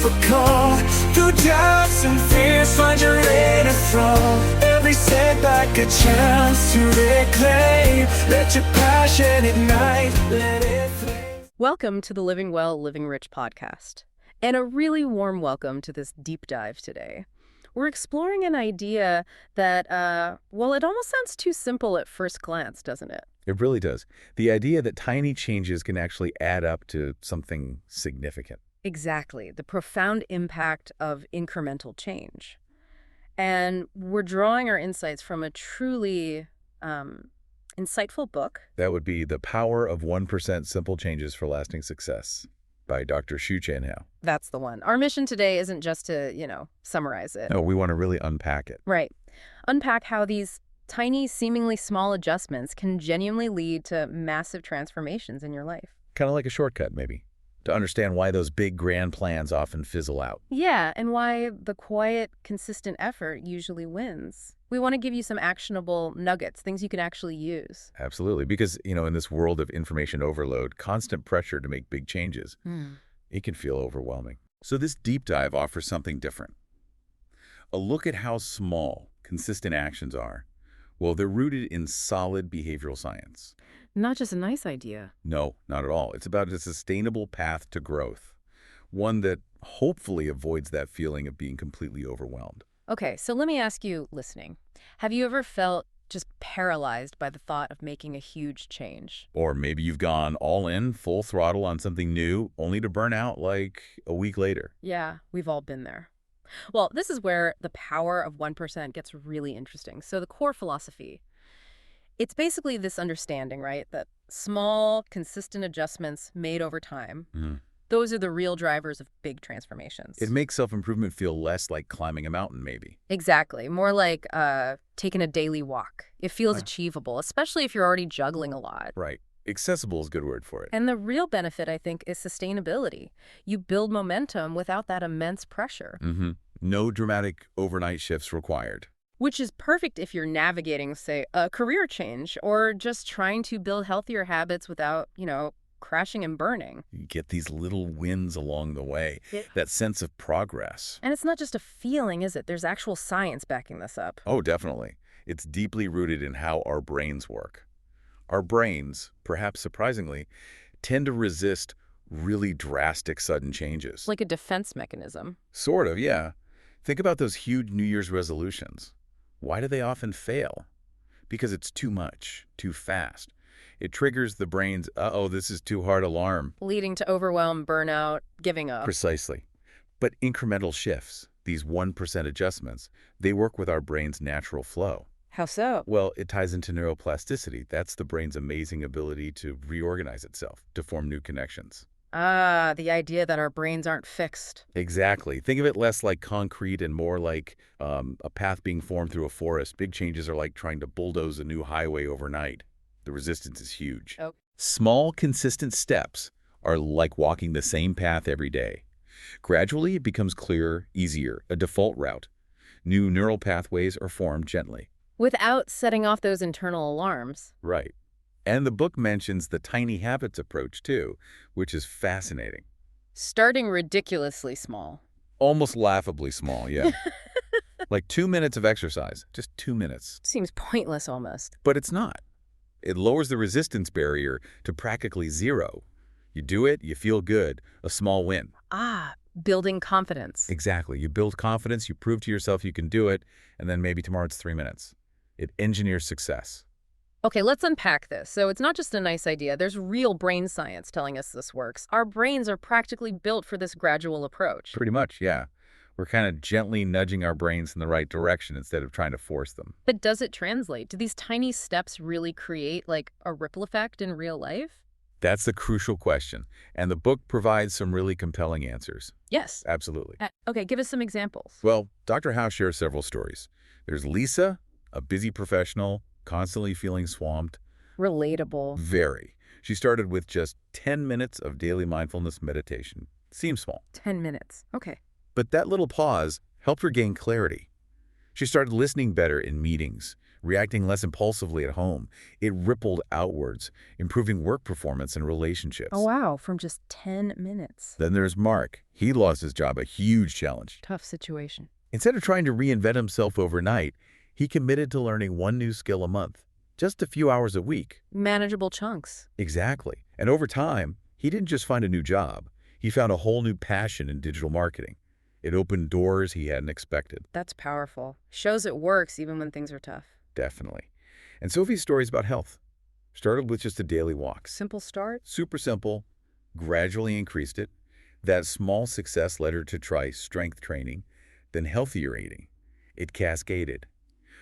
difficult. Through doubts and fears, find your inner throne. Every setback a chance to reclaim. Let your passion ignite, let it flame. Welcome to the Living Well, Living Rich podcast, and a really warm welcome to this deep dive today. We're exploring an idea that, well, it almost sounds too simple at first glance, doesn't it? It really does. The idea that tiny changes can actually add up to something significant. Exactly, the profound impact of incremental change. And we're drawing our insights from a truly insightful book. That would be The Power of 1% Simple Changes for Lasting Success by Dr. Shu Chen Hou. That's the one. Our mission today isn't just to, summarize it. No, we want to really unpack it. Right. Unpack how these tiny, seemingly small adjustments can genuinely lead to massive transformations in your life. Kind of like a shortcut, maybe, to understand why those big grand plans often fizzle out. Yeah, and why the quiet, consistent effort usually wins. We want to give you some actionable nuggets, things you can actually use. Absolutely, because, in this world of information overload, constant pressure to make big changes, it can feel overwhelming. So this deep dive offers something different. A look at how small, consistent actions are. Well, they're rooted in solid behavioral science. Not just a nice idea. No, not at all. It's about a sustainable path to growth, one that hopefully avoids that feeling of being completely overwhelmed. Okay, so let me ask you, listening, have you ever felt just paralyzed by the thought of making a huge change? Or maybe you've gone all in, full throttle on something new, only to burn out like a week later. Yeah, we've all been there. Well, this is where the power of 1% gets really interesting. So the core philosophy, it's basically this understanding, right, that small, consistent adjustments made over time, those are the real drivers of big transformations. It makes self-improvement feel less like climbing a mountain, maybe. Exactly. More like taking a daily walk. It feels achievable, especially if you're already juggling a lot. Right. Accessible is a good word for it. And the real benefit, I think, is sustainability. You build momentum without that immense pressure. No dramatic overnight shifts required. Which is perfect if you're navigating, say, a career change or just trying to build healthier habits without, crashing and burning. You get these little wins along the way, that sense of progress. And it's not just a feeling, is it? There's actual science backing this up. Oh, definitely. It's deeply rooted in how our brains work. Our brains, perhaps surprisingly, tend to resist really drastic sudden changes. Like a defense mechanism. Sort of, yeah. Think about those huge New Year's resolutions. Why do they often fail? Because it's too much, too fast. It triggers the brain's, this is too hard alarm. Leading to overwhelm, burnout, giving up. Precisely. But incremental shifts, these 1% adjustments, they work with our brain's natural flow. How so? Well, it ties into neuroplasticity. That's the brain's amazing ability to reorganize itself, to form new connections. Ah, the idea that our brains aren't fixed. Exactly. Think of it less like concrete and more like a path being formed through a forest. Big changes are like trying to bulldoze a new highway overnight. The resistance is huge. Oh. Small, consistent steps are like walking the same path every day. Gradually, it becomes clearer, easier, a default route. New neural pathways are formed gently. Without setting off those internal alarms. Right. And the book mentions the tiny habits approach, too, which is fascinating. Starting ridiculously small. Almost laughably small, yeah. Like 2 minutes of exercise, just 2 minutes. Seems pointless almost. But it's not. It lowers the resistance barrier to practically zero. You do it, you feel good, a small win. Ah, building confidence. Exactly. You build confidence, you prove to yourself you can do it, and then maybe tomorrow it's 3 minutes. It engineers success. Okay, let's unpack this. So it's not just a nice idea. There's real brain science telling us this works. Our brains are practically built for this gradual approach. Pretty much, yeah. We're kind of gently nudging our brains in the right direction instead of trying to force them. But does it translate? Do these tiny steps really create like a ripple effect in real life? That's the crucial question, and the book provides some really compelling answers. Yes. Absolutely. Okay, give us some examples. Well, Dr. Hou shares several stories. There's Lisa, a busy professional, constantly feeling swamped. Relatable. Very. She started with just 10 minutes of daily mindfulness meditation. Seems small. 10 minutes. Okay. But that little pause helped her gain clarity. She started listening better in meetings, reacting less impulsively at home. It rippled outwards, improving work performance and relationships. Oh, wow, from just 10 minutes. Then there's Mark. He lost his job, a huge challenge. Tough situation. Instead of trying to reinvent himself overnight, he committed to learning one new skill a month, just a few hours a week. Manageable chunks. Exactly. And over time, he didn't just find a new job. He found a whole new passion in digital marketing. It opened doors he hadn't expected. That's powerful. Shows it works even when things are tough. Definitely. And Sophie's story is about health. Started with just a daily walk. Simple start. Super simple, gradually increased it. That small success led her to try strength training, then healthier eating. It cascaded.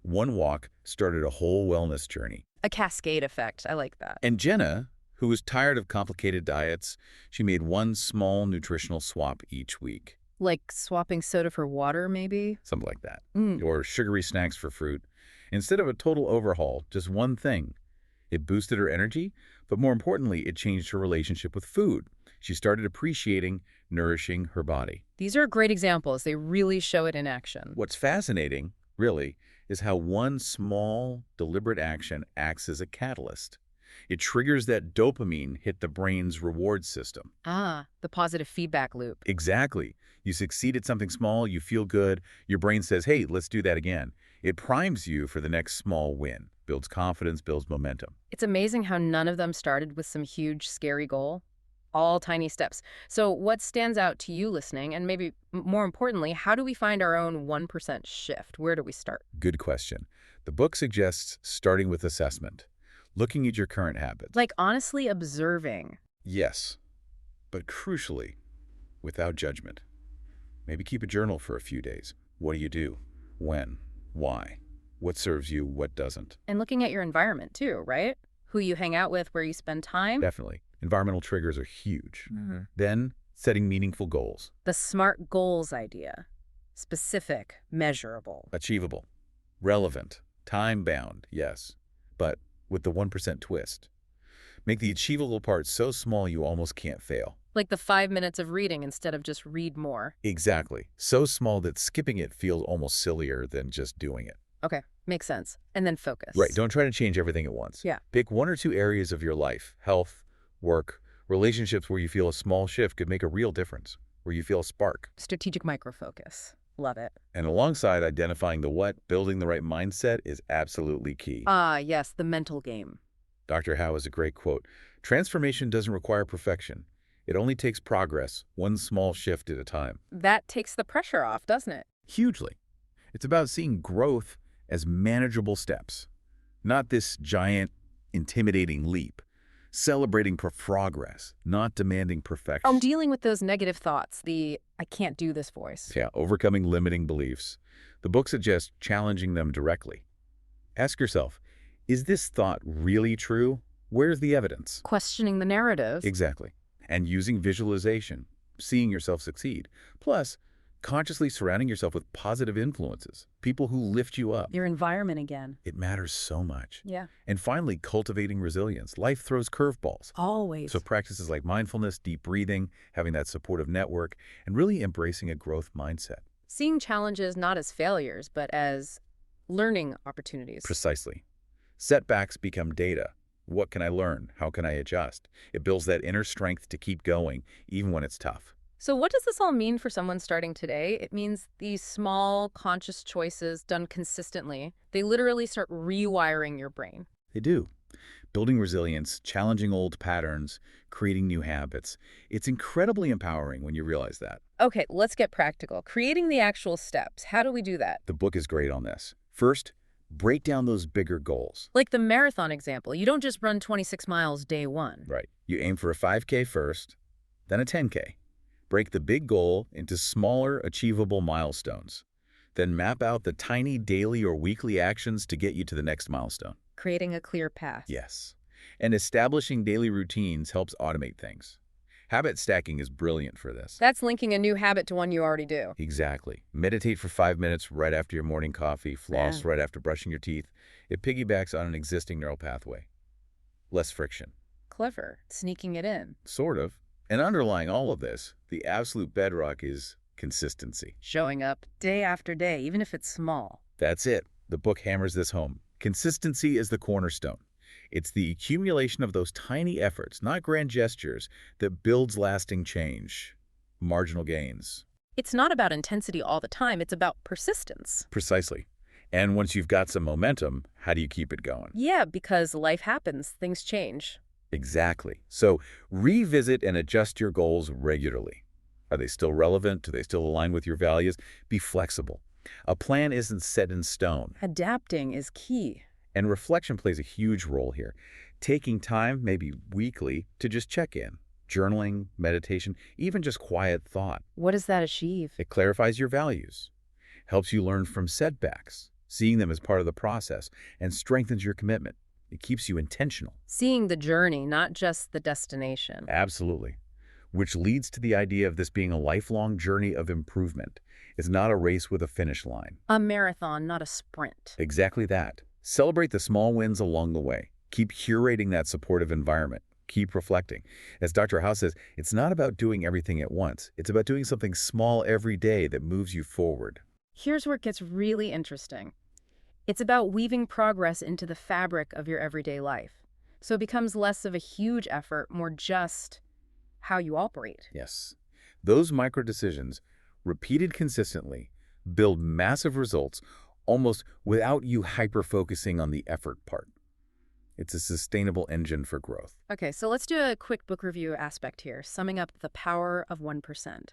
One walk started a whole wellness journey. A cascade effect. I like that. And Jenna, who was tired of complicated diets, she made one small nutritional swap each week. Like swapping soda for water, maybe? Something like that. Mm. Or sugary snacks for fruit. Instead of a total overhaul, just one thing. It boosted her energy, but more importantly, it changed her relationship with food. She started appreciating nourishing her body. These are great examples. They really show it in action. What's fascinating, really, is how one small, deliberate action acts as a catalyst. It triggers that dopamine hit the brain's reward system. Ah, the positive feedback loop. Exactly. You succeed at something small, you feel good, your brain says, hey, let's do that again. It primes you for the next small win, builds confidence, builds momentum. It's amazing how none of them started with some huge, scary goal. All tiny steps. So what stands out to you listening? And maybe more importantly, how do we find our own 1% shift? Where do we start? Good question. The book suggests starting with assessment, looking at your current habits. Like honestly observing. Yes, but crucially, without judgment. Maybe keep a journal for a few days. What do you do? When? Why? What serves you? What doesn't? And looking at your environment too, right? Who you hang out with, where you spend time. Definitely. Environmental triggers are huge. Then, setting meaningful goals. The SMART goals idea. Specific, measurable. Achievable. Relevant. Time-bound, yes. But with the 1% twist. Make the achievable part so small you almost can't fail. Like the 5 minutes of reading instead of just read more. Exactly. So small that skipping it feels almost sillier than just doing it. Okay, makes sense. And then focus. Right. Don't try to change everything at once. Yeah. Pick one or two areas of your life, health, work, relationships where you feel a small shift could make a real difference, where you feel a spark. Strategic microfocus. Love it. And alongside identifying the what, building the right mindset is absolutely key. Ah, yes, the mental game. Dr. Hou has a great quote. Transformation doesn't require perfection. It only takes progress, one small shift at a time. That takes the pressure off, doesn't it? Hugely. It's about seeing growth as manageable steps, not this giant, intimidating leap. Celebrating progress, not demanding perfection. I'm dealing with those negative thoughts, the I can't do this voice. Yeah, overcoming limiting beliefs. The book suggests challenging them directly. Ask yourself, is this thought really true? Where's the evidence? Questioning the narrative. Exactly. And using visualization, seeing yourself succeed. Plus, consciously surrounding yourself with positive influences, people who lift you up. Your environment again. It matters so much. Yeah. And finally, cultivating resilience. Life throws curveballs. Always. So practices like mindfulness, deep breathing, having that supportive network, and really embracing a growth mindset. Seeing challenges not as failures, but as learning opportunities. Precisely. Setbacks become data. What can I learn? How can I adjust? It builds that inner strength to keep going, even when it's tough. So what does this all mean for someone starting today? It means these small, conscious choices done consistently, they literally start rewiring your brain. They do. Building resilience, challenging old patterns, creating new habits. It's incredibly empowering when you realize that. Okay, let's get practical. Creating the actual steps. How do we do that? The book is great on this. First, break down those bigger goals. Like the marathon example, you don't just run 26 miles day one. Right. You aim for a 5K first, then a 10K. Break the big goal into smaller, achievable milestones. Then map out the tiny daily or weekly actions to get you to the next milestone. Creating a clear path. Yes. And establishing daily routines helps automate things. Habit stacking is brilliant for this. That's linking a new habit to one you already do. Exactly. Meditate for 5 minutes right after your morning coffee, floss right after brushing your teeth. It piggybacks on an existing neural pathway. Less friction. Clever. Sneaking it in. Sort of. And underlying all of this, the absolute bedrock is consistency. Showing up day after day, even if it's small. That's it. The book hammers this home. Consistency is the cornerstone. It's the accumulation of those tiny efforts, not grand gestures, that builds lasting change. Marginal gains. It's not about intensity all the time, it's about persistence. Precisely. And once you've got some momentum, how do you keep it going? Yeah, because life happens, things change. Exactly. So revisit and adjust your goals regularly. Are they still relevant? Do they still align with your values? Be flexible. A plan isn't set in stone. Adapting is key. And reflection plays a huge role here. Taking time, maybe weekly, to just check in. Journaling, meditation, even just quiet thought. What does that achieve? It clarifies your values, helps you learn from setbacks, seeing them as part of the process, and strengthens your commitment. It keeps you intentional. Seeing the journey, not just the destination. Absolutely. Which leads to the idea of this being a lifelong journey of improvement. It's not a race with a finish line. A marathon, not a sprint. Exactly that. Celebrate the small wins along the way. Keep curating that supportive environment. Keep reflecting. As Dr. Hou says, it's not about doing everything at once. It's about doing something small every day that moves you forward. Here's where it gets really interesting. It's about weaving progress into the fabric of your everyday life. So it becomes less of a huge effort, more just how you operate. Yes. Those micro decisions, repeated consistently, build massive results almost without you hyper-focusing on the effort part. It's a sustainable engine for growth. Okay, so let's do a quick book review aspect here, summing up The Power of 1%.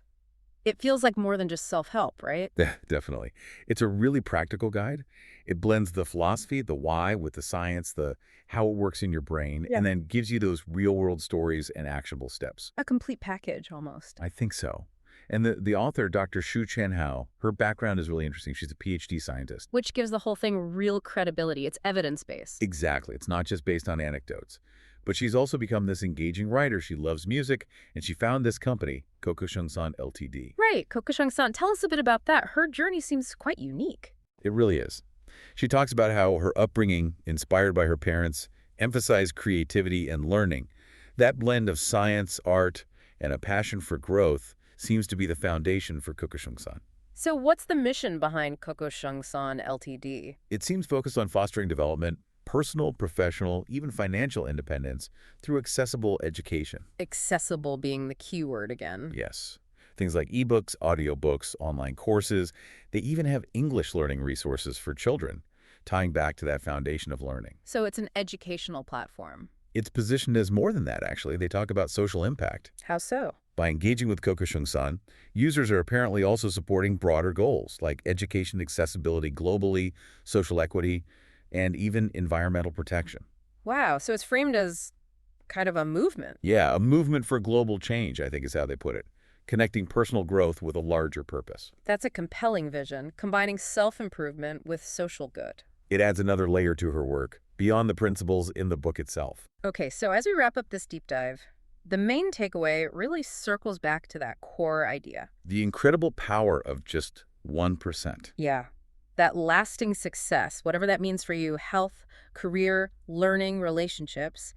It feels like more than just self-help, right? Definitely. It's a really practical guide. It blends the philosophy, the why, with the science, the how it works in your brain, and then gives you those real-world stories and actionable steps. A complete package, almost. I think so. And the author, Dr. Shu Chen Hou, her background is really interesting. She's a PhD scientist. Which gives the whole thing real credibility. It's evidence-based. Exactly. It's not just based on anecdotes. But she's also become this engaging writer. She loves music, and she found this company, Kokoshungsan Ltd. Right. Kokoshungsan, tell us a bit about that. Her journey seems quite unique. It really is. She talks about how her upbringing, inspired by her parents, emphasized creativity and learning. That blend of science, art, and a passion for growth seems to be the foundation for Kokoshungsan. So what's the mission behind Kokoshungsan Ltd? It seems focused on fostering development, personal, professional, even financial independence through accessible education. Accessible being the key word again. Yes. Things like ebooks, audiobooks, online courses. They even have English learning resources for children, tying back to that foundation of learning. So it's an educational platform. It's positioned as more than that, actually. They talk about social impact. How so? By engaging with Kokoshungsan, users are apparently also supporting broader goals like education accessibility globally, social equity, and even environmental protection. Wow, so it's framed as kind of a movement. Yeah, a movement for global change, I think is how they put it, connecting personal growth with a larger purpose. That's a compelling vision, combining self-improvement with social good. It adds another layer to her work, beyond the principles in the book itself. Okay, so as we wrap up this deep dive, the main takeaway really circles back to that core idea. The incredible power of just 1%. Yeah, that lasting success, whatever that means for you, health, career, learning, relationships,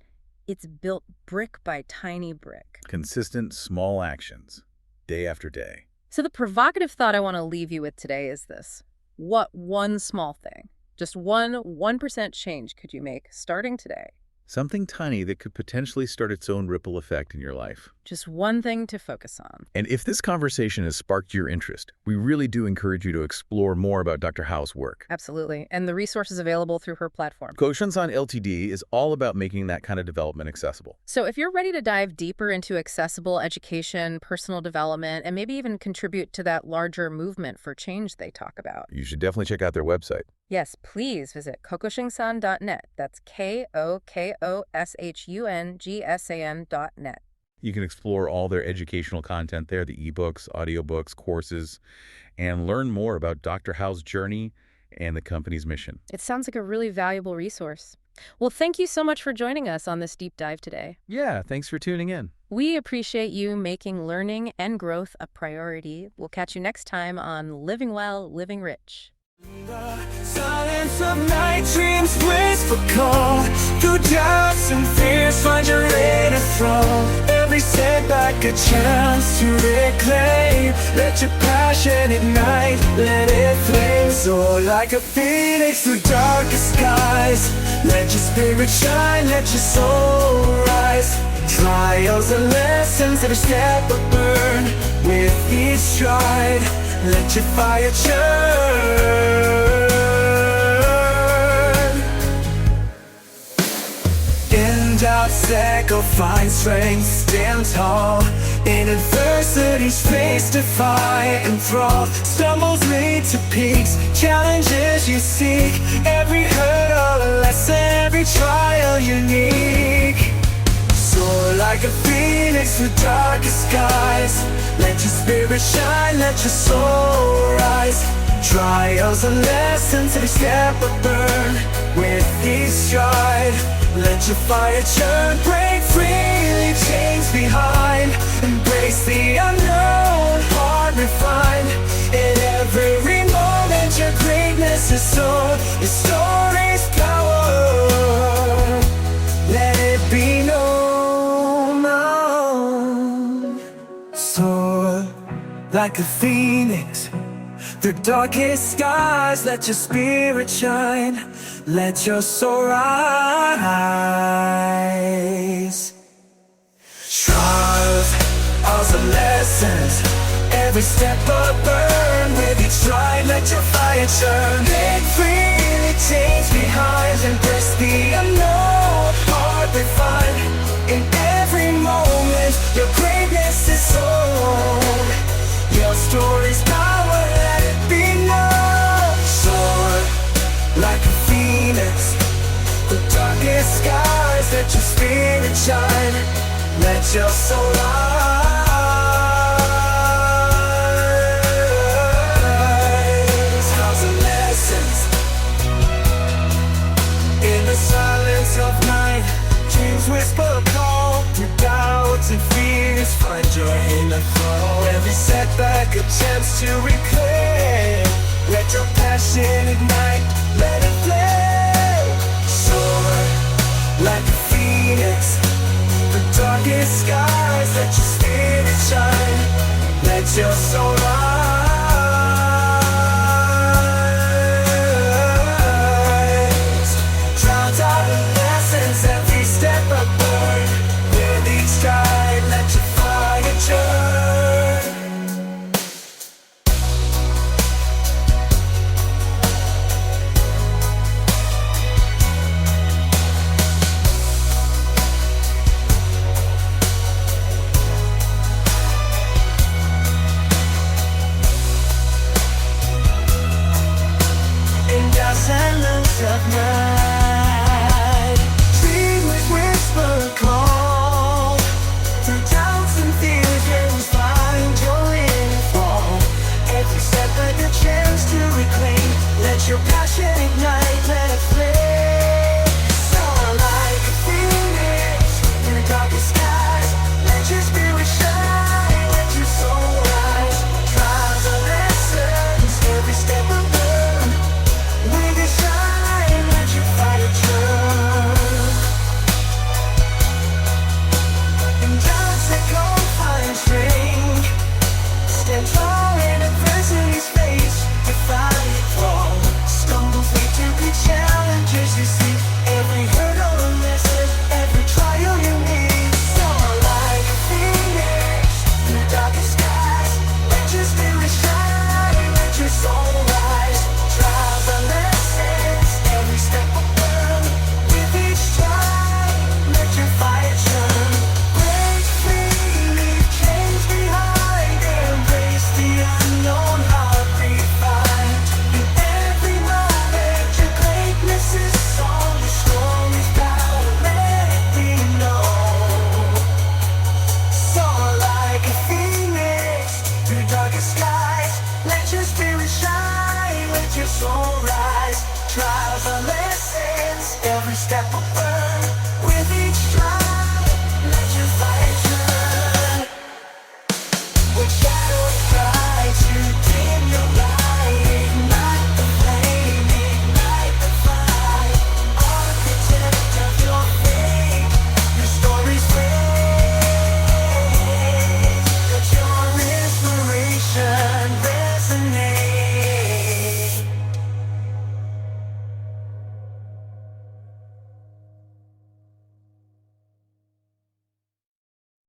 it's built brick by tiny brick. Consistent small actions, day after day. So the provocative thought I want to leave you with today is this. What one small thing, just 1% change could you make starting today? Something tiny that could potentially start its own ripple effect in your life. Just one thing to focus on. And if this conversation has sparked your interest, we really do encourage you to explore more about Dr. Hou's work. Absolutely. And the resources available through her platform. Kokoshungsan Ltd. is all about making that kind of development accessible. So if you're ready to dive deeper into accessible education, personal development, and maybe even contribute to that larger movement for change they talk about, You should definitely check out their website. yes, please visit kokoshungsan.net. That's KOKOSHUNGSAN.net. You can explore all their educational content there, the ebooks, audiobooks, courses, and learn more about Dr. Hou's journey and the company's mission. It sounds like a really valuable resource. Well, thank you so much for joining us on this deep dive today. Yeah, thanks for tuning in. We appreciate you making learning and growth a priority. We'll catch you next time on Living Well, Living Rich. The silence of night, dreams whisper call. Through doubts and fears, find your inner throne. every setback a chance to reclaim. Let your passion ignite, let it flame. Soar like a phoenix through darkest skies. Let your spirit shine, let your soul rise. Trials and lessons, every step a burn. With each stride, let your fire churn. In doubt, echo, find strength, stand tall. In adversity's face, defy, enthrall. Stumbles lead to peaks, challenges you seek. Every hurdle a lesson, every trial unique. Soar like a phoenix through darkest skies. Let your spirit shine, let your soul rise. Trials and lessons, every step a burn. With each stride, let your fire churn. Break free, leave chains behind. Embrace the unknown, heart refined. In every moment your greatness is sown. Your story's power, let it be known. Soar like a phoenix through darkest skies. Let your spirit shine, let your soul rise. Trials and lessons, every step a burn. With each stride, let your fire churn. Break free, leave chains behind. Embrace the unknown, heart refined. In every moment, your greatness is sown. Your story's power, let it be known. Soar like a phoenix, the darkest skies. Let your spirit shine, let your soul rise. Trials and lessons, in the silence of night. Dreams whisper a call. Through doubts and fears, find joy in the fall. Every setback a chance to reclaim. Let your passion ignite, let it flame. Soar like a phoenix, the darkest skies. Let your spirit shine, let your soul rise. Trials and lessons, every step a burn. With each stride, let your fire churn. In silence of night, dream with whisper call. Through doubts and fears, you will find joy in the fall. Every step like a chance to reclaim. Let your passion ignite, let it flame. Soar like a phoenix in the darkest skies. Let your spirit shine, let your soul rise. Trials and lessons, every step a burn. With your shine, let your fire churn. In doubts that can't find strength, stand tall in adversity's face. Defy it all. Stumbles lead to good challenges you see. Every hurdle a lesson, every trial you need. Soar like a phoenix in the darkest skies. Let your spirit shine, let your soul rise. Trials and lessons, every step a burn. With each stride, let your fire churn. Break free, leave chains behind. Embrace the unknown, heart refined. In every moment, your greatness is sown. Your story's power, let it be known. Soar like a phoenix through darkest skies. Let your spirit shine, let your soul rise. Trials and lessons, every step a burn.